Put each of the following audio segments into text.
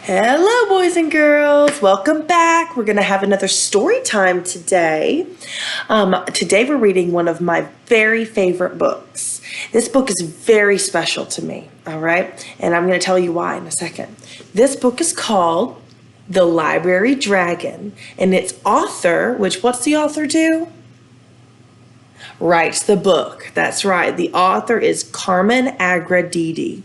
Hello, boys and girls. Welcome back. We're going to have another story time today. Today we're reading one of my very favorite books. This book is very special to me, all right? And I'm going to tell you why in a second. This book is called The Library Dragon, and its author, what's the author do? Writes the book. That's right. The author is Carmen Agra Deedy.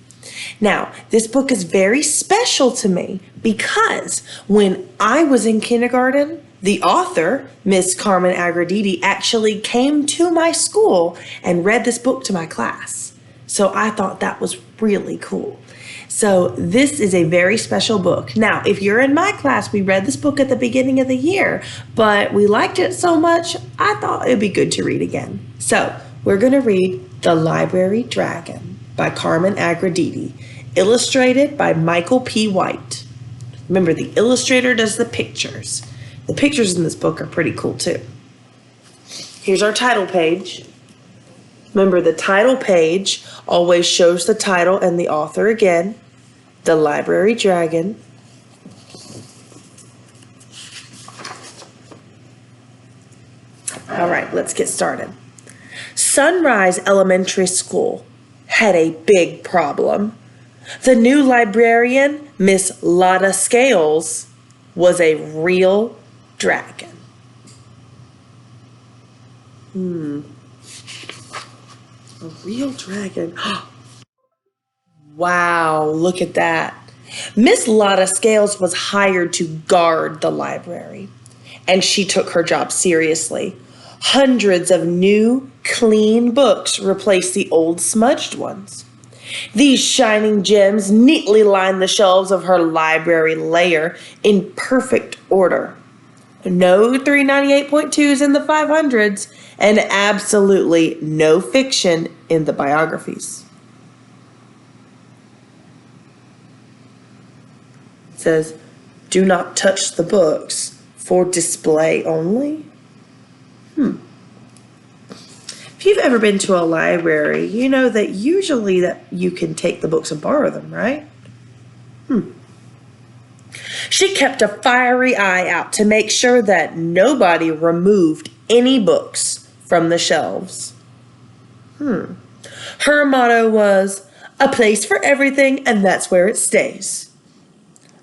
Now, this book is very special to me because when I was in kindergarten, the author, Miss Carmen Agra Deedy, actually came to my school and read this book to my class. So I thought that was really cool. So this is a very special book. Now, if you're in my class, we read this book at the beginning of the year, but we liked it so much, I thought it'd be good to read again. So we're going to read The Library Dragon by Carmen Agra Deedy, illustrated by Michael P. White. Remember, the illustrator does the pictures. The pictures in this book are pretty cool too. Here's our title page. Remember, the title page always shows the title and the author again. The Library Dragon. All right, let's get started. Sunrise Elementary School had a big problem. The new librarian, Miss Lotta Scales, was a real dragon. A real dragon. Wow, look at that. Miss Lotta Scales was hired to guard the library, and she took her job seriously. Hundreds of new, clean books replaced the old smudged ones. These shining gems neatly lined the shelves of her library lair in perfect order. No 398.2s in the 500s, and absolutely no fiction in the biographies. It says, "Do not touch the books, for display only." If you've ever been to a library, you know that usually that you can take the books and borrow them, right? She kept a fiery eye out to make sure that nobody removed any books from the shelves. Her motto was, "A place for everything, and that's where it stays."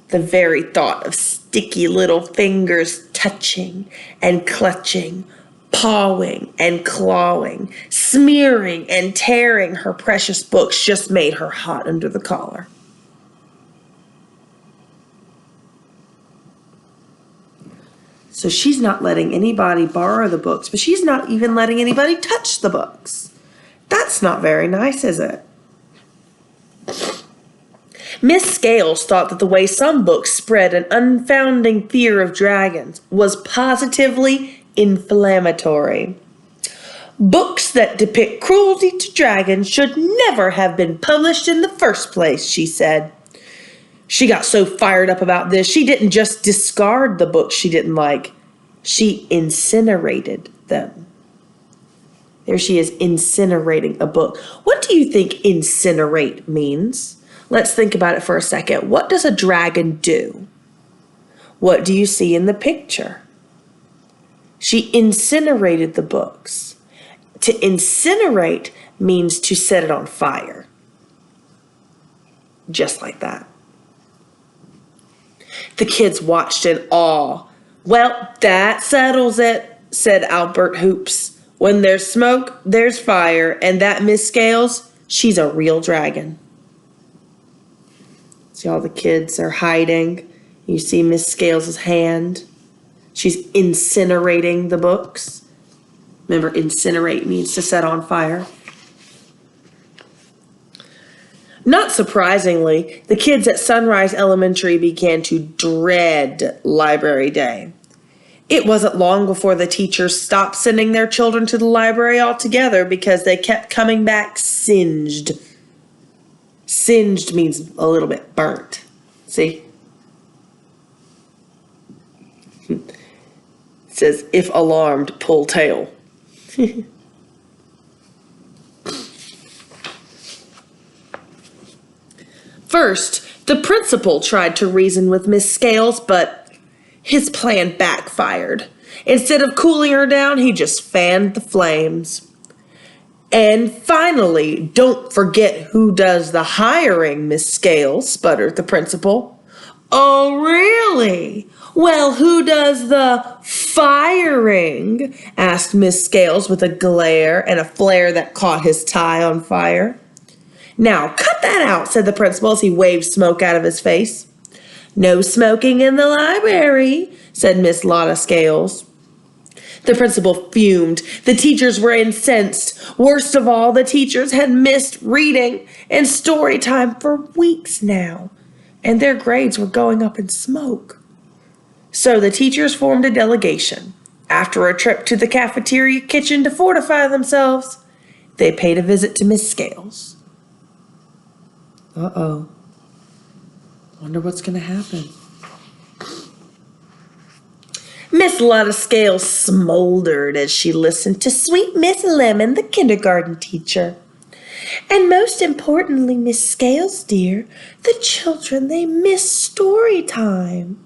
The very thought of sticky little fingers touching and clutching, pawing and clawing, smearing and tearing her precious books just made her hot under the collar. So she's not letting anybody borrow the books, but she's not even letting anybody touch the books. That's not very nice, is it? Miss Scales thought that the way some books spread an unfounding fear of dragons was positively inflammatory. Books that depict cruelty to dragons should never have been published in the first place, she said. She got so fired up about this, she didn't just discard the books she didn't like. She incinerated them. There she is, incinerating a book. What do you think incinerate means? Let's think about it for a second. What does a dragon do? What do you see in the picture? She incinerated the books. To incinerate means to set it on fire. Just like that. The kids watched in awe. "Well, that settles it," said Albert Hoops. "When there's smoke, there's fire, and that Miss Scales, she's a real dragon." See, all the kids are hiding. You see Miss Scales' hand. She's incinerating the books. Remember, incinerate means to set on fire. Not surprisingly, the kids at Sunrise Elementary began to dread library day. It wasn't long before the teachers stopped sending their children to the library altogether because they kept coming back singed. Singed means a little bit burnt. See? It says, "If alarmed, pull tail." First, The principal tried to reason with Miss Scales, but his plan backfired. Instead of cooling her down, he just fanned the flames. And finally, don't forget who does the hiring, Miss Scales, sputtered the principal. Oh, really? Well, who does the firing? Asked Miss Scales with a glare and a flare that caught his tie on fire. Now, cut that out, said the principal as he waved smoke out of his face. No smoking in the library, said Miss Lotta Scales. The principal fumed. The teachers were incensed. Worst of all, the teachers had missed reading and story time for weeks now, and their grades were going up in smoke. So the teachers formed a delegation. After a trip to the cafeteria kitchen to fortify themselves, they paid a visit to Miss Scales. Uh-oh. Wonder what's going to happen. Miss Lotta Scales smoldered as she listened to sweet Miss Lemon, the kindergarten teacher. And most importantly, Miss Scales, dear, the children, they miss story time.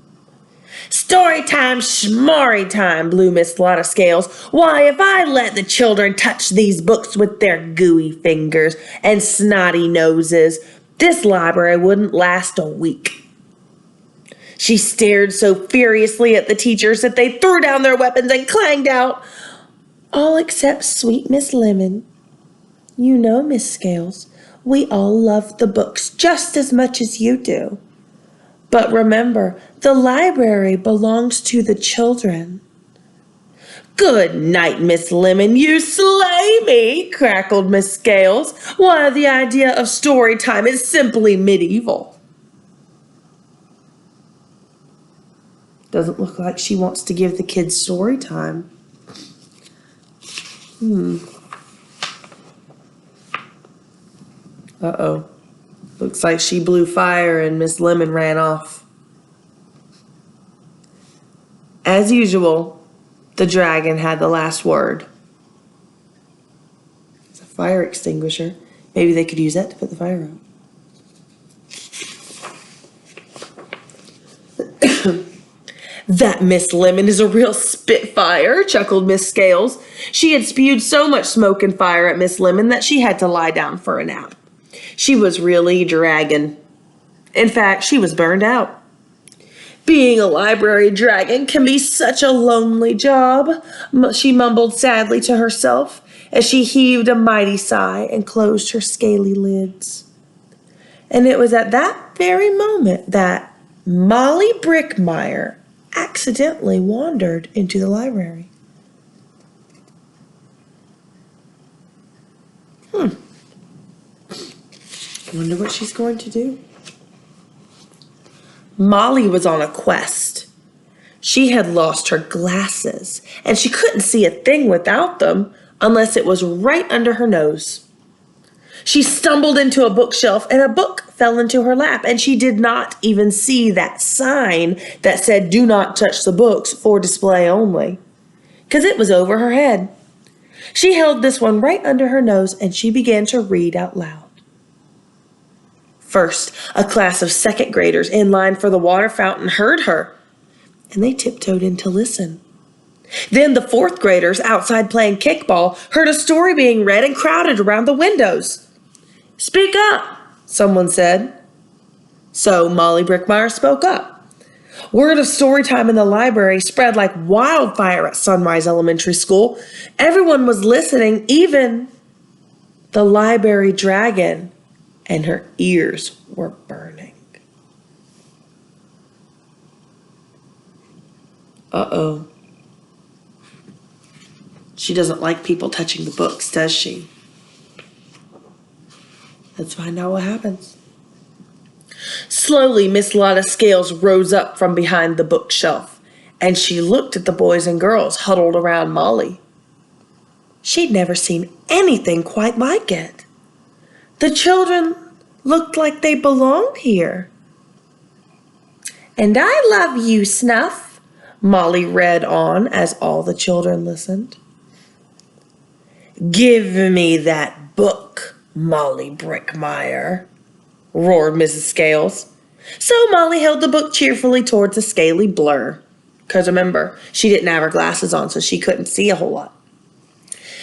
Story time, schmory time, blew Miss Lotta Scales. Why, if I let the children touch these books with their gooey fingers and snotty noses, this library wouldn't last a week. She stared so furiously at the teachers that they threw down their weapons and clanged out, all except sweet Miss Lemon. You know, Miss Scales, we all love the books just as much as you do. But remember, the library belongs to the children. Good night, Miss Lemon, you slay me, crackled Miss Scales. Why, the idea of story time is simply medieval. Doesn't look like she wants to give the kids story time. Uh-oh. Looks like she blew fire and Miss Lemon ran off. As usual, the dragon had the last word. It's a fire extinguisher. Maybe they could use that to put the fire out. That Miss Lemon is a real spitfire, chuckled Miss Scales. She had spewed so much smoke and fire at Miss Lemon that she had to lie down for a nap. She was really dragon. In fact, she was burned out. Being a library dragon can be such a lonely job, she mumbled sadly to herself as she heaved a mighty sigh and closed her scaly lids. And it was at that very moment that Molly Brickmeyer accidentally wandered into the library. Wonder what she's going to do. Molly was on a quest. She had lost her glasses, and she couldn't see a thing without them unless it was right under her nose. She stumbled into a bookshelf, and a book fell into her lap, and she did not even see that sign that said, "Do not touch the books, for display only," because it was over her head. She held this one right under her nose, and she began to read out loud. First, a class of second graders in line for the water fountain heard her, and they tiptoed in to listen. Then the fourth graders outside playing kickball heard a story being read and crowded around the windows. "Speak up," someone said. So Molly Brickmeyer spoke up. Word of story time in the library spread like wildfire at Sunrise Elementary School. Everyone was listening, even the library dragon, and her ears were burning. Uh-oh. She doesn't like people touching the books, does she? Let's find out what happens. Slowly, Miss Lotta Scales rose up from behind the bookshelf, and she looked at the boys and girls huddled around Molly. She'd never seen anything quite like it. The children looked like they belonged here. "And I love you, Snuff," Molly read on as all the children listened. "Give me that book, Molly Brickmeyer," roared Mrs. Scales. So Molly held the book cheerfully towards a scaly blur. Because remember, she didn't have her glasses on, so she couldn't see a whole lot.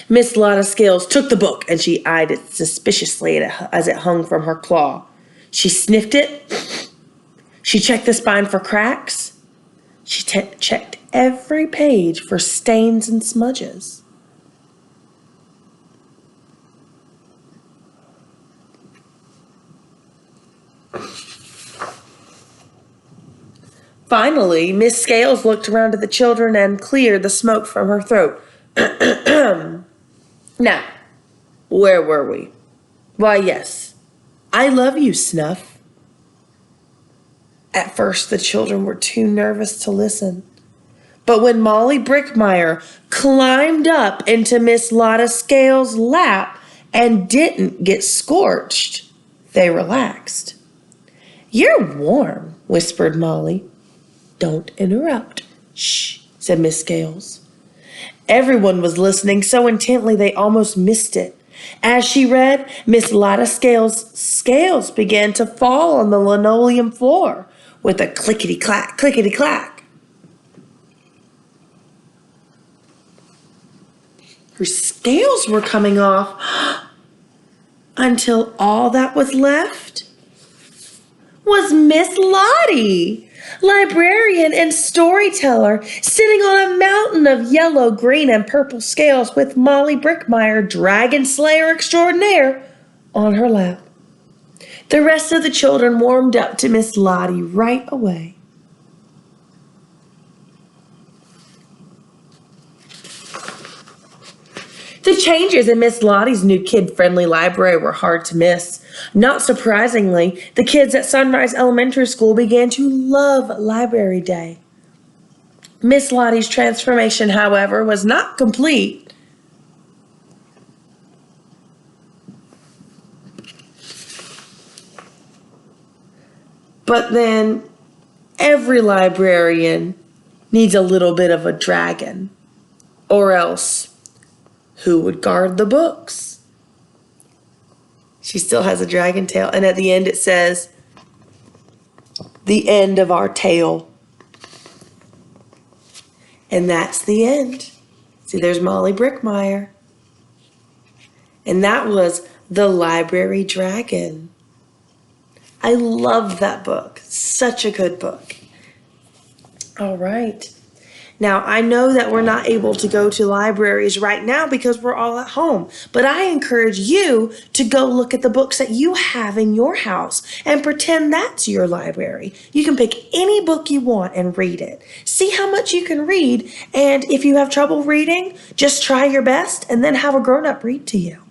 Miss Lotta Scales took the book and she eyed it suspiciously as it hung from her claw. She sniffed it. She checked the spine for cracks. She checked every page for stains and smudges. Finally, Miss Scales looked around at the children and cleared the smoke from her throat. Now, where were we? Why, yes, I love you, Snuff. At first, the children were too nervous to listen. But when Molly Brickmeyer climbed up into Miss Lotta Scales' lap and didn't get scorched, they relaxed. You're warm, whispered Molly. Don't interrupt. Shh, said Miss Scales. Everyone was listening so intently they almost missed it. As she read, Miss Lotta Scales' scales began to fall on the linoleum floor with a clickety-clack, clickety-clack. Her scales were coming off until all that was left was Miss Lottie, librarian and storyteller, sitting on a mountain of yellow, green, and purple scales with Molly Brickmeyer, dragon slayer extraordinaire, on her lap. The rest of the children warmed up to Miss Lottie right away. The changes in Miss Lottie's new kid-friendly library were hard to miss. Not surprisingly, the kids at Sunrise Elementary School began to love Library Day. Miss Lottie's transformation, however, was not complete. But then, every librarian needs a little bit of a dragon, or else who would guard the books? She still has a dragon tail. And at the end it says, the end of our tale. And that's the end. See, there's Molly Brickmeyer. And that was The Library Dragon. I love that book. Such a good book. All right. Now, I know that we're not able to go to libraries right now because we're all at home, but I encourage you to go look at the books that you have in your house and pretend that's your library. You can pick any book you want and read it. See how much you can read, and if you have trouble reading, just try your best and then have a grown-up read to you.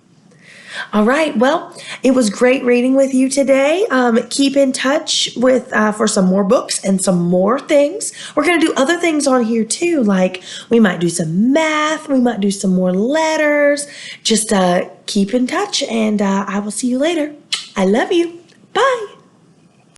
All right, well, it was great reading with you today. Keep in touch with for some more books and some more things. We're going to do other things on here too, like we might do some math, we might do some more letters. Just keep in touch, and I will see you later. I love you. Bye.